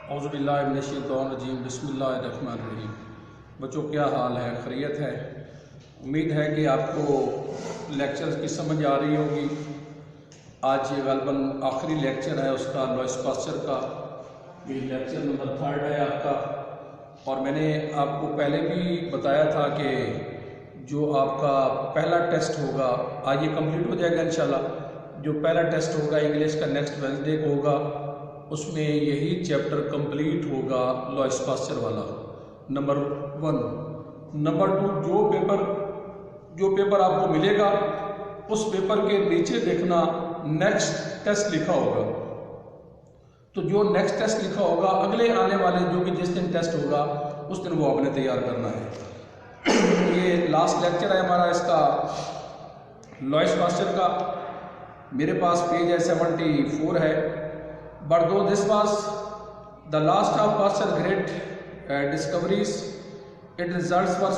औज़ुबिल्लाहिमिनश्शैतानिर्रजीम बिस्मिल्लाहिर्रहमानिर्रहीम। बच्चों, क्या हाल है? खैरियत है? उम्मीद है कि आपको लेक्चर्स की समझ आ रही होगी। आज ये ग़ालिबन आखिरी लेक्चर है उसका, लॉइस पास्चर का। ये लेक्चर नंबर 3 है आपका। और मैंने आपको पहले भी बताया था कि जो आपका पहला टेस्ट होगा आज ये कंप्लीट हो जाएगा इंशाल्लाह। जो पहला टेस्ट होगा इंग्लिश का नेक्स्ट वेडनेसडे को होगा, उसमें यही चैप्टर कंप्लीट होगा, लॉइस पास्चर वाला, नंबर 1। नंबर 2, जो पेपर आपको मिलेगा उस पेपर के नीचे देखना नेक्स्ट टेस्ट लिखा होगा। तो जो नेक्स्ट टेस्ट लिखा होगा, अगले आने वाले जो भी जिस दिन टेस्ट होगा उस दिन वो आपने तैयार करना है। ये लास्ट लेक्चर है हमारा इसका, लॉइस पास्चर का। मेरे पास पेज है 74 है। But though this was the last of Pastor's great discoveries, its results were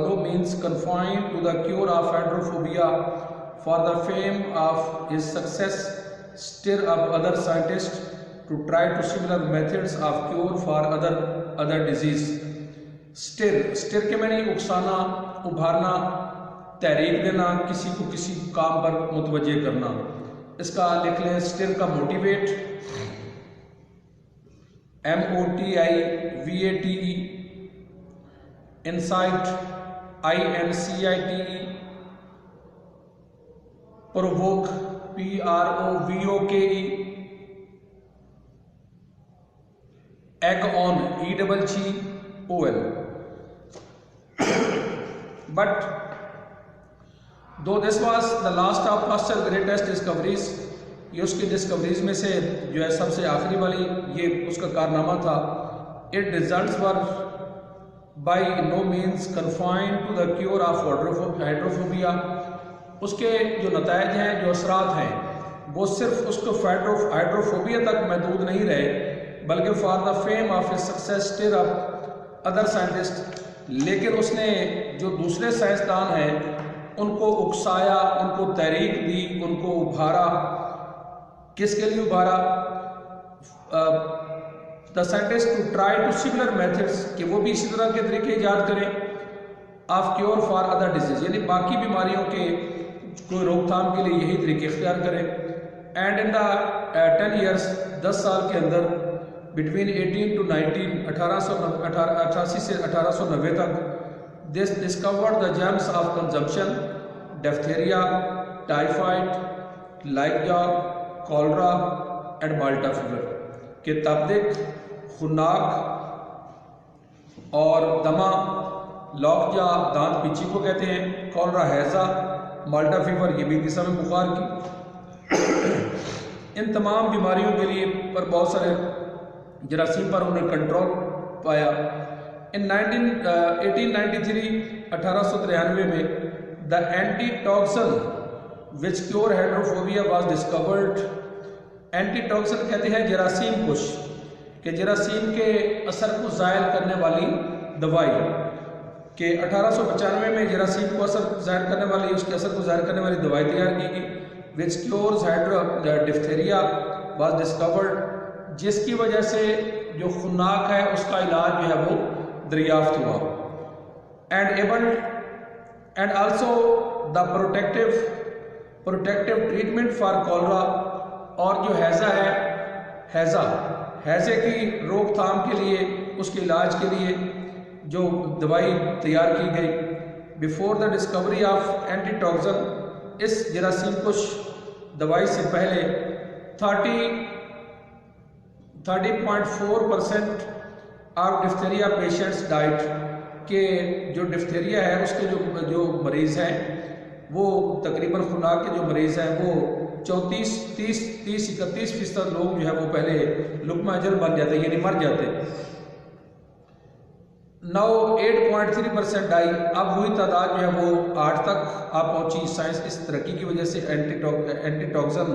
no means confined to the cure of hydrophobia. For the fame of his success stir up other scientists to try to similar methods of cure for other disease. Stir के मैंने उकसाना, उभारना, तहरीक देना, किसी को किसी काम पर मुतवज्जे करना। इसका लिख लें, स्टिर का motivate, MOTIVATE, incite, INCITE, provoke, PROVOKE, egg on, EGGON। But though this was the last of Pasteur greatest discoveries, ये उसकी डिस्कवरीज में से जो है सबसे आखिरी वाली ये उसका कारनामा था। It results were by no means confined to the cure of hydrophobia. उसके जो नतायज हैं, जो असरात हैं, वो सिर्फ उसको हाइड्रोफोबिया तक महदूद नहीं रहे, बल्कि for the fame of his success stir up other scientist. लेकिन उसने जो दूसरे साइंसदान हैं उनको उकसाया, उनको तहरीक दी, उनको उभारा। किसके लिए उभारा? The scientist to try to similar methods, कि वो भी इसी तरह के तरीके ईजाद करें of cure for other disease, यानी बाकी बीमारियों के कोई रोकथाम के लिए यही तरीके इख्तियार करें। एंड इन द 10 ईयर्स, 10 साल के अंदर, बिटवीन 18 to 19, 1888 से 1890 तक, this discovered the germs of consumption, diphtheria, typhoid, lockjaw, cholera and Malta fever, के तबदिक, खुनाक और दमा, लॉकजा दांत पीछी को कहते हैं, कॉलरा हैजा, माल्टा फीवर ये भी किस्म है बुखार की। इन तमाम बीमारियों के लिए पर बहुत सारे जरासीम पर उन्हें कंट्रोल पाया। इन 1893 में the antitoxin which cure hydrophobia was discovered. Antitoxin कहते हैं जरासीम कुश, के जरासीम के असर को ज़ायल करने वाली दवाई, के 1895 में जरासीम को असर ज़ाहिर करने वाली, उसके असर को ज़ाहिर करने वाली दवाई तैयार की गई, विच क्योर्स डिफ्थेरिया वाज डिस्कवर्ड, जिसकी वजह से जो खुनाक है उसका इलाज जो है वो दरियाफ्त हुआ। And also the protective treatment for cholera, और जो हैजा है, हैजे की रोकथाम के लिए, उसके इलाज के लिए जो दवाई तैयार की गई। Before the discovery of antitoxin, इस जरासीम कुश दवाई से पहले 30.4% ऑफ डिफ्थेरिया पेशेंट्स डाइट, के जो डिफ्थेरिया है उसके जो मरीज़ हैं, वो तकरीबन खुनाक के जो मरीज़ हैं वो 31% लोग जो है वो पहले लुकमा अजल बन जाते, यानी मर जाते। नाउ 8.3% डाई, अब वही तादाद जो है वो 8 तक आप पहुंची, साइंस इस तरक्की की वजह से, एंटीटॉक्सिन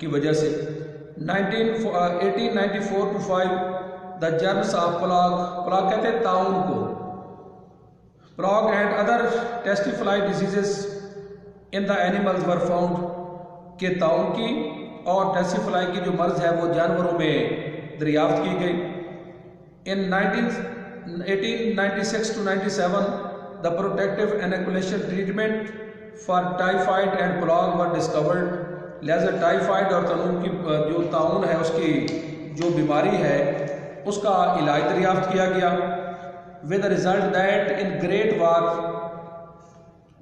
की वजह से। 1894 to 5 the germs of plague कहते हैं ताउन को, plague and other tsetse fly diseases in the animals were found, के ताउन की और टेस्टिफलाई की जो मर्ज है वो जानवरों में दरियाफ्त की गई। In 1896 to 97, the protective inoculation treatment for typhoid and plague were discovered. लिहाजा टाइफाइड और तनून की जो ताउन है उसकी जो बीमारी है उसका इलाज दरियाफ्त किया गया. With the result that in Great War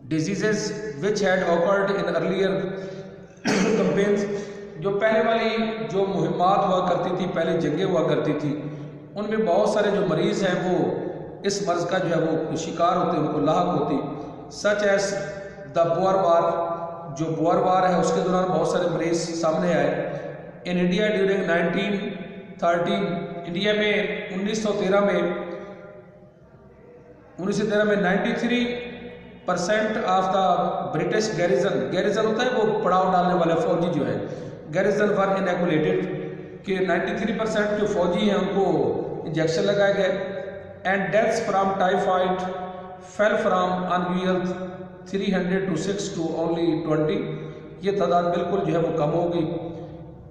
diseases which had occurred in earlier campaigns, जो पहले वाली जो मुहिमात हुआ करती थी, पहले जंगें हुआ करती थी, उनमें बहुत सारे जो मरीज़ हैं वो इस मर्ज़ का जो है वो शिकार होते, उनको लाहक होती. सच एज द बोअर वार, जो बोअर वार है उसके दौरान बहुत सारे मरीज़ सामने आए. इन इंडिया ड्यूरिंग 1913, इंडिया में 1913 में 93% ऑफ द ब्रिटिश गैरिजन होता है वो पड़ाव डालने वाला फौजी जो है, गैरिजन वर इनएकुलेटेड कि 93% जो फौजी हैं उनको इंजेक्शन लगाए गए. And deaths from typhoid fail from unusual 300 to 6 to only 20. ये तादाद बिल्कुल जो है वो कम होगी.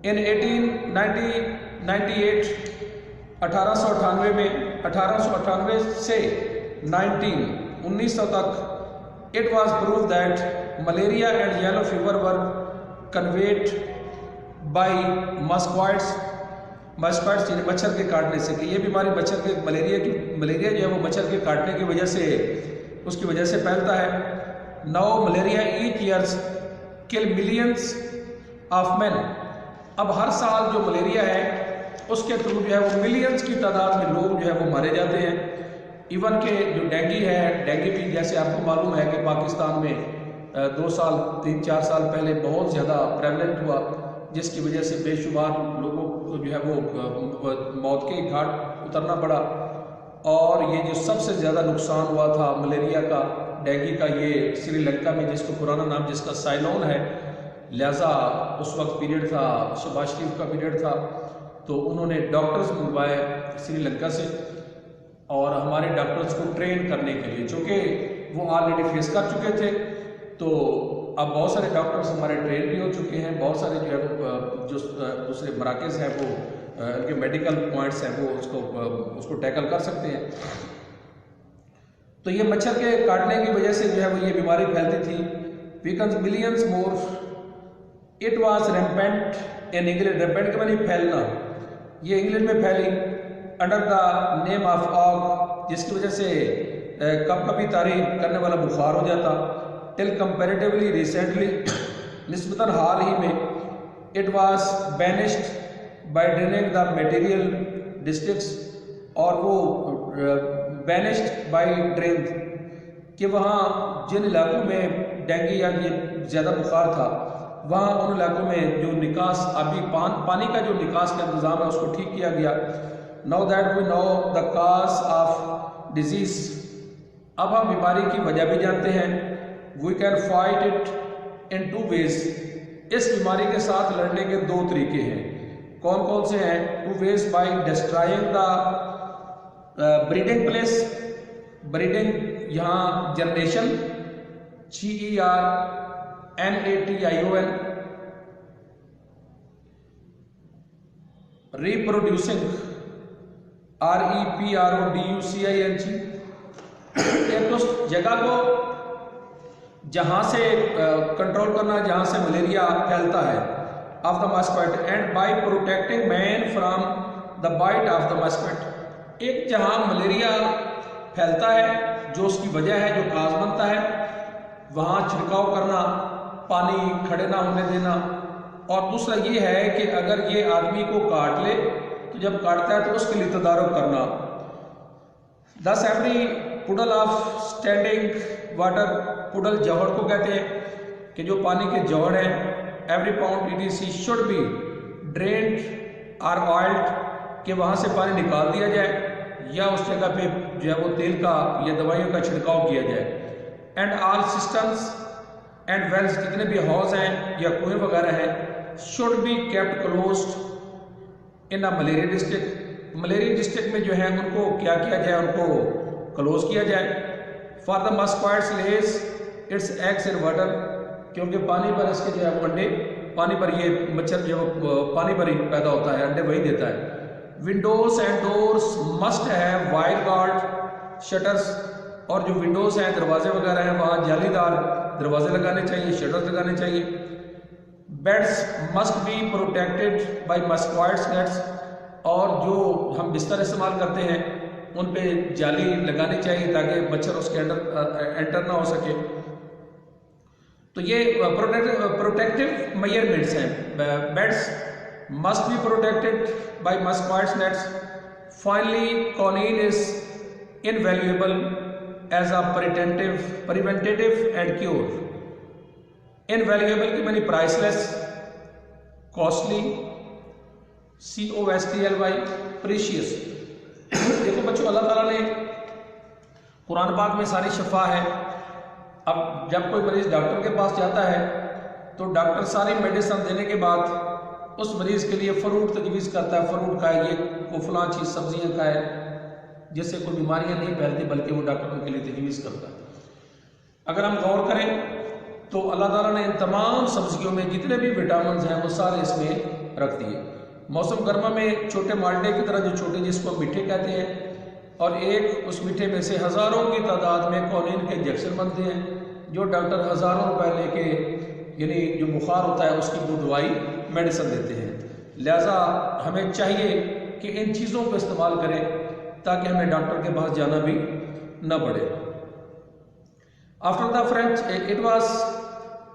इन 1898 1898 से 1900 तक it was proved that malaria and yellow fever were conveyed by mosquitoes यानी मच्छर के काटने से, कि ये बीमारी मलेरिया जो है वो मच्छर के काटने की वजह से उसकी वजह से फैलता है. Now malaria each years kill millions of man. अब हर साल जो मलेरिया है उसके थ्रू जो है वो मिलियंस की तादाद में लोग जो है वो मारे जाते हैं. इवन के जो डेंगू भी जैसे आपको मालूम है कि पाकिस्तान में 2 साल 3-4 साल पहले बहुत ज़्यादा प्रेवलेंट हुआ, जिसकी वजह से बेशुमार लोगों को जो है वो मौत के घाट उतरना पड़ा. और ये जो सबसे ज़्यादा नुकसान हुआ था मलेरिया का, डेंगू का, ये श्रीलंका में, जिसको पुराना नाम जिसका साइलोन है. लिहाजा उस वक्त पीरियड था, शहबाज शरीफ का पीरियड था, तो उन्होंने डॉक्टर्स मंगवाए श्रीलंका से और हमारे डॉक्टर्स को ट्रेन करने के लिए, चूँकि वो ऑलरेडी फेस कर चुके थे, तो अब बहुत सारे डॉक्टर्स हमारे ट्रेन भी हो चुके हैं. बहुत सारे जो है जो दूसरे मराकज़ हैं वो उनके मेडिकल पॉइंट्स हैं वो उसको टैकल कर सकते हैं. तो ये मच्छर के काटने की वजह से जो है वो ये बीमारी फैलती थी. Because millions more it was rampant in England. Rampant के मानी फैलना, ये इंग्लैंड में फैली under the name of ague, जिसकी वजह से कभी तारी करने वाला बुखार हो जाता. टिल कंपेरेटिवली रिसेंटली, निस्बतन हाल ही में, it was banished by draining the material districts, और वो बैनिश्ड बाय ड्रेन कि वहाँ जिन इलाकों में डेंगू या ये ज़्यादा बुखार था वहाँ उन इलाकों में जो निकास पानी का जो निकास का इंतज़ाम है उसको ठीक किया गया. Now that we know the cause of disease, अब हम बीमारी की वजह भी जानते हैं. We can fight it in 2 ways. इस बीमारी के साथ लड़ने के 2 तरीके हैं. कौन कौन से हैं? 2 ways. By destroying the breeding place, breeding यहाँ जनरेशन, GERNATION, रिप्रोड्यूसिंग REPRODUCING. एक तो जगह को जहाँ से कंट्रोल करना जहाँ से मलेरिया फैलता है of the mosquito, and by protecting man from the bite of the mosquito. एक जहाँ मलेरिया फैलता है जो उसकी वजह है, जो काज बनता है, वहाँ छिड़काव करना, पानी खड़े ना होने देना. और दूसरा ये है कि अगर ये आदमी को काट ले तो जब काटता है तो उसके लिए तदारुक करना. Thus every puddle of standing water, puddle जौहर को कहते हैं कि जो पानी के जौहर हैं, every pound ETC should be drained और ऑयल्ड, कि वहाँ से पानी निकाल दिया जाए या उस जगह पे जो है वो तेल का या दवाइयों का छिड़काव किया जाए. And all systems and wells, जितने भी हौज हैं या कुएं वगैरह हैं, should be kept closed in a malaria district. Malaria district में जो है उनको क्या किया जाए, उनको क्लोज किया जाए. For the mosquitoes lays its eggs in water, क्योंकि पानी पर इसके जो है वो अंडे, पानी पर ये मच्छर जो पानी पर ही पैदा होता है, अंडे वही देता है. Windows and doors must have wire guard shutters, और जो विंडोज हैं, दरवाजे वगैरह हैं, वहाँ जालीदार दरवाजे लगाने चाहिए, शटर्स लगाने चाहिए। Beds must be protected by mosquitoes nets, और जो हम बिस्तर इस्तेमाल करते हैं उन पे जाली लगानी चाहिए ताकि मच्छर उसके अंदर एंटर ना हो सके। तो ये प्रोटेक्टिव मेजरमेंट्स हैं। Beds must be protected by mosquitoes nets. Finally quinine is invaluable as a preventive and cure. Invaluable की मानी प्राइसलेस, कॉस्टली, COSTLY, प्रीशियस। देखो बच्चों, अल्लाह ताला ने कुरान पाक में सारी शफा है। अब जब कोई मरीज डॉक्टर के पास जाता है तो डॉक्टर सारी मेडिसिन देने के बाद उस मरीज के लिए फ्रूट तजवीज़ करता है, फ्रूट खाए, ये वो फलां चीज़ सब्जियां खाए, जिससे कोई बीमारियां नहीं फैलती, बल्कि वो डॉक्टर उनके लिए तजवीज़ करता है। अगर हम गौर करें तो अल्लाह ताला ने इन तमाम सब्जियों में जितने भी विटामिन हैं वो सारे इसमें रख दिए। मौसम गर्मा में छोटे माल्टे की तरह, जो छोटे जिसको हम मीठे कहते हैं, और एक उस मीठे में से हज़ारों की तादाद में कॉनिन के इंजेक्शन बनते हैं, जो डॉक्टर हज़ारों रुपए लेके, यानी जो बुखार होता है उसकी वो दवाई मेडिसिन देते हैं। लिहाजा हमें चाहिए कि इन चीज़ों को इस्तेमाल करें ताकि हमें डॉक्टर के पास जाना भी न पड़े। After the French it was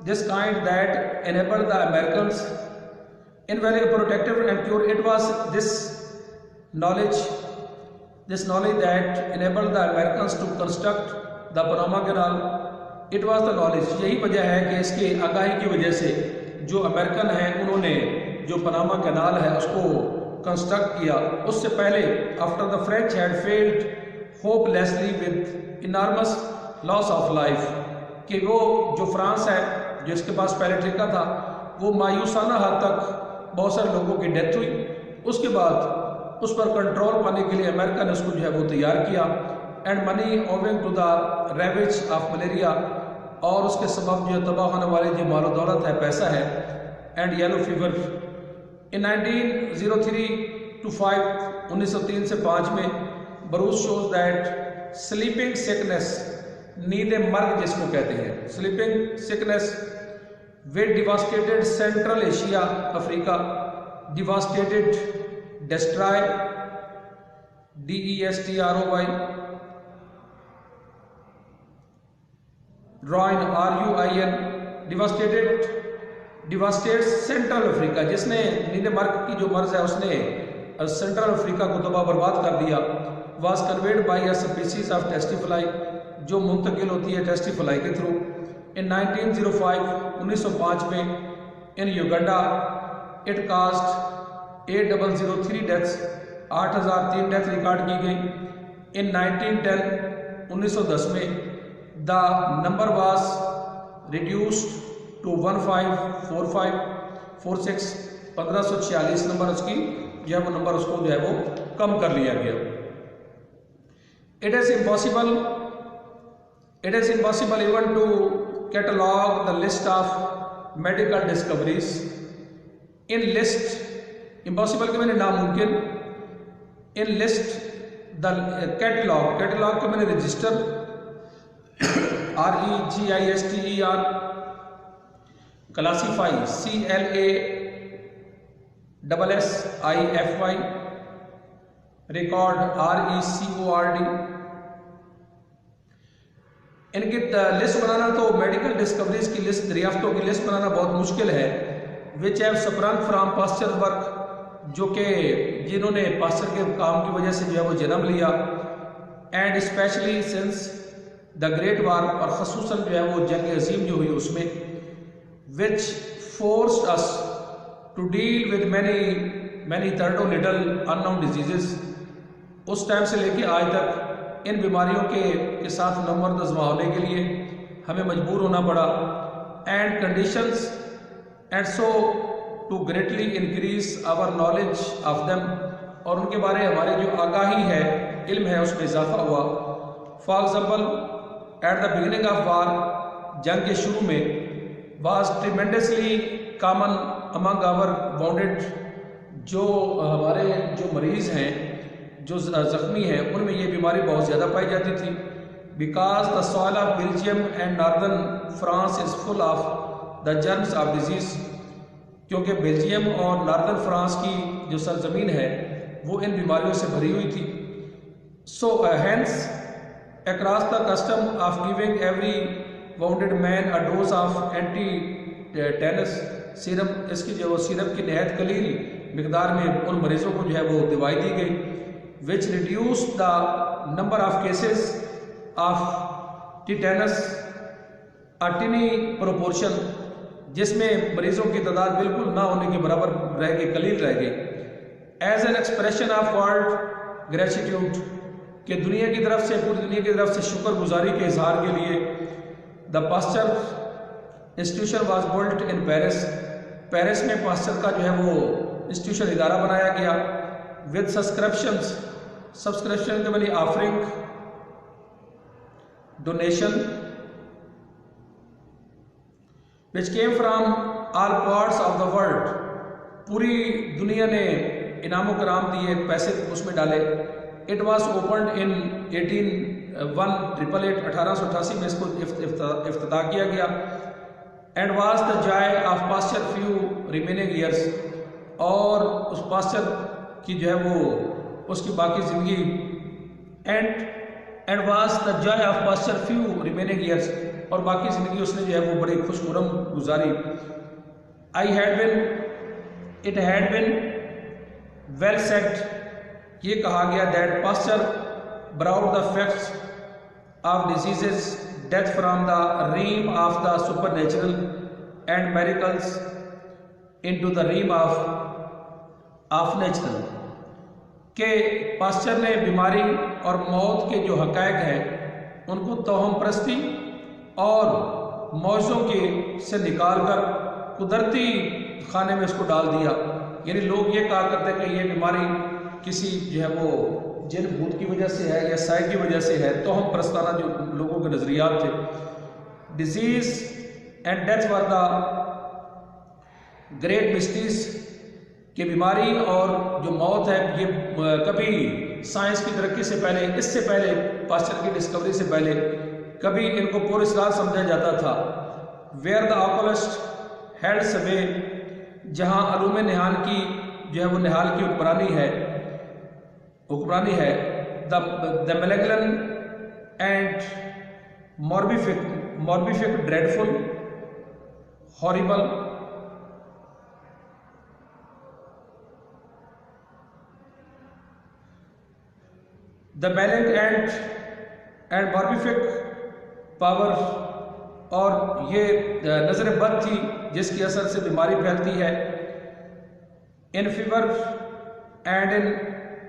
this kind that enabled the Americans invaluable protective and cure. It was this knowledge that enabled the Americans to construct the Panama Canal. It was the knowledge, यही वजह है कि इसके आगाही की वजह से जो American हैं उन्होंने जो पनामा कैनाल है उसको कंस्ट्रक्ट किया। उससे पहले after the French had failed hopelessly with enormous loss of life, कि वो जो फ्रांस है जो इसके पास पहले ठेका था वो मायूसाना हद तक बहुत सारे लोगों की डेथ हुई। उसके बाद उस पर कंट्रोल पाने के लिए अमेरिका ने उसको जो है वो तैयार किया। And money owing to the ravages of malaria, और उसके सबब जो तबाह होने वाले जो मालो दौलत है, पैसा है, and yellow fever. In 1903 to 5, 1903 से 5 में Bruce shows that sleeping sickness, नींद मर्ग जिसको कहते हैं, स्लीपिंग सिकनेस वे devastated Central Asia, Africa, devastated, destroy, DESTROY, ruin RUIN, devastates Central Africa, जिसने नींद मर्ग की जो मर्ज है उसने सेंट्रल अफ्रीका को तबाह बर्बाद कर दिया। Was conveyed by a species of tsetse fly, जो मुंतकिल होती है टेस्टिफ्लाई के थ्रू। इन 1905, 1905 में in Uganda it cost 8003 deaths, 8003 death record की गई। इन 1910, 1910 में the number was reduced to 154546, 1546 number उसकी जो है वो नंबर उसको जो है वो कम कर लिया गया। It is impossible even to catalogue the list of medical discoveries. Enlist, impossible के मैंने नामुमकिन, enlist the catalogue, catalogue के मैंने register, REGISTER, classify CLASSIFY, record RECORD। इनकी लिस्ट बनाना तो मेडिकल डिस्कवरीज की लिस्ट, दरियाफ्तों की लिस्ट बनाना बहुत मुश्किल है। Which have sprung from Pasteur work, जो कि जिन्होंने पास्चर के काम की वजह से जो है वो जन्म लिया। And specially since the great war, और खसूसन जो है वो जंग अजीम जो हुई उसमें, which forced us to deal with many third और लिटल अननोन डिजीजेस। उस टाइम से लेके आज तक इन बीमारियों के साथ नंबर दजमा होने के लिए हमें मजबूर होना पड़ा। And conditions and so to greatly increase our knowledge of them, और उनके बारे हमारे जो आगाही है, इल्म है, उसमें इजाफा हुआ। For example, at the beginning of war, जंग के शुरू में, was tremendously common among our wounded जो हमारे जो मरीज़ हैं, जो ज़ख्मी हैं, उनमें ये बीमारी बहुत ज़्यादा पाई जाती थी। Because the soil of Belgium and northern France is full of the germs of disease, क्योंकि बेल्जियम और नॉर्दर्न फ्रांस की जो सरजमीन है वो इन बीमारियों से भरी हुई थी। So hence across the custom of giving every wounded man a dose of anti tetanus serum, इसकी जो सीरम की नहायत कलील मिकदार में उन मरीजों को जो है वो दवाई दी गई, which reduce the number of cases of tetanus a टिनी proportion, जिसमें मरीजों की तादाद बिल्कुल ना होने के बराबर रह गई, कलील रह गई। As an expression of world gratitude, कि दुनिया की तरफ से, पूरी दुनिया की तरफ से शुक्रगुजारी के इजहार के लिए the Pasteur institution was built in Paris, Paris में पास्चर का जो है वो इंस्टीट्यूशन इदारा बनाया गया, विद सब्सक्रिप्शन के बनी offering donation which came from all parts of the world, पूरी दुनिया ने इनाम कराम दिए, पैसे उसमें डाले। इट वॉज ओपन इन 1888 में इसको इफ्तिताह किया गया। And was the joy of Pasteur few remaining years, और उस पास्चर की जो है वो उसकी बाकी ज़िंदगी and was the joy of Pasteur few remaining years, और बाकी ज़िंदगी उसने जो है वो बड़ी खुशमुरम गुजारी। It had been well set, ये कहा गया that Pasteur brought the facts of diseases death from the realm of the supernatural and miracles into the realm of natural, के पास्चर ने बीमारी और मौत के जो हक़ाइक़ हैं उनको तोहम परस्ती और मौजों के से निकाल कर कुदरती खाने में इसको डाल दिया। यानी लोग ये कहा करते हैं कि ये बीमारी किसी जो है वो जिन भूत की वजह से है या साय की वजह से है, तो हम प्रस्ताना जो लोगों के नज़रियात थे। Disease and death were the great mysteries, कि बीमारी और जो मौत है ये कभी साइंस की तरक्की से पहले, इससे पहले पास्चर की डिस्कवरी से पहले कभी इनको पूरे साल समझा जाता था। वेयर द ऑकुलिस्ट हेल्ड सवे, जहाँ अलूम निहाल की जो है वो निहाल की हुक्मरानी है। The malignant and morbific dreadful horrible, the malign and morbific power, और ये नज़र बद थी जिसकी असर से बीमारी फैलती है। In fever and in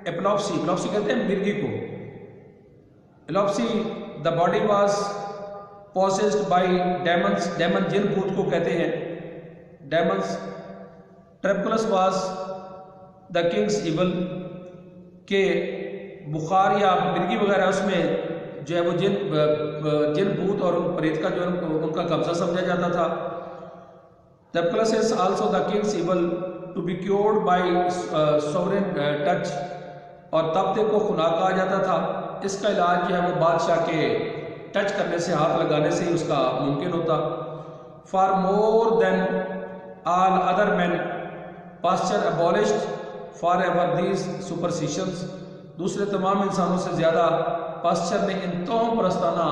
epilepsy, epilepsy कहते हैं मिर्गी को, epilepsy the body was possessed by demons, demon जिन भूत को कहते हैं demons. Tuberculous was the king's evil, के बुखार या मिर्गी वगैरह उसमें जो है वो जिन भूत और प्रेत का जो उनका कब्जा समझा जाता था। Tuberculous is also the king's evil to be cured by sovereign touch, और तख्ते को खुना कहा जाता था। इसका इलाज जो है वो बादशाह के टच करने से, हाथ लगाने से ही उसका मुमकिन होता। For more than all other man Pasteur abolished forever these superstitions, दूसरे तमाम इंसानों से ज़्यादा पास्चर ने इन तौम परस्ताना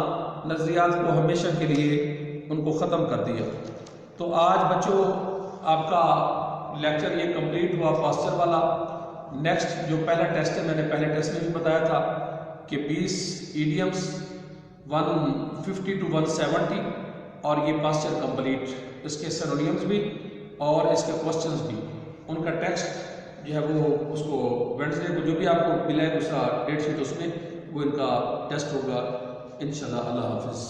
नज़रियात को हमेशा के लिए उनको ख़त्म कर दिया। तो आज बच्चों आपका लेक्चर ये कंप्लीट हुआ पास्चर वाला। नेक्स्ट जो पहला टेस्ट है, मैंने पहले टेस्ट में भी बताया था कि 20 ईडियम्स 150 to 170, और ये पास्चर कंप्लीट, इसके सिनोनिम्स भी और इसके क्वेश्चंस भी, उनका टेक्स्ट जो है वो उसको वेडनेसडे को जो भी आपको मिला है दूसरा डेट शीट, उसमें वो इनका टेस्ट होगा इंशाल्लाह। अल्लाह हाफिज़।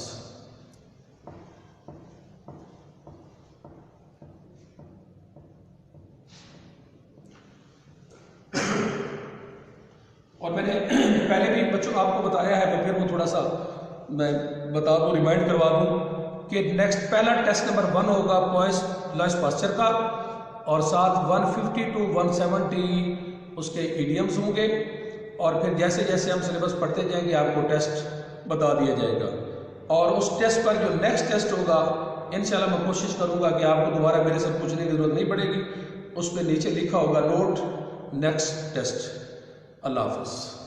और मैंने पहले भी बच्चों आपको बताया है, मैं फिर वो थोड़ा सा मैं बता दूँ, रिमाइंड करवा दूँ कि नेक्स्ट पहला टेस्ट नंबर 1 होगा लॉइस पास्चर का, और साथ 150 to 170 उसके ईडियम्स होंगे, और फिर जैसे जैसे हम सिलेबस पढ़ते जाएंगे आपको टेस्ट बता दिया जाएगा। और उस टेस्ट पर जो नेक्स्ट टेस्ट होगा इंशाल्लाह मैं कोशिश करूंगा कि आपको दोबारा मेरे से पूछने की ज़रूरत नहीं पड़ेगी, उस पर नीचे लिखा होगा नोट नेक्स्ट टेस्ट। अल्लाह हाफ़िज़।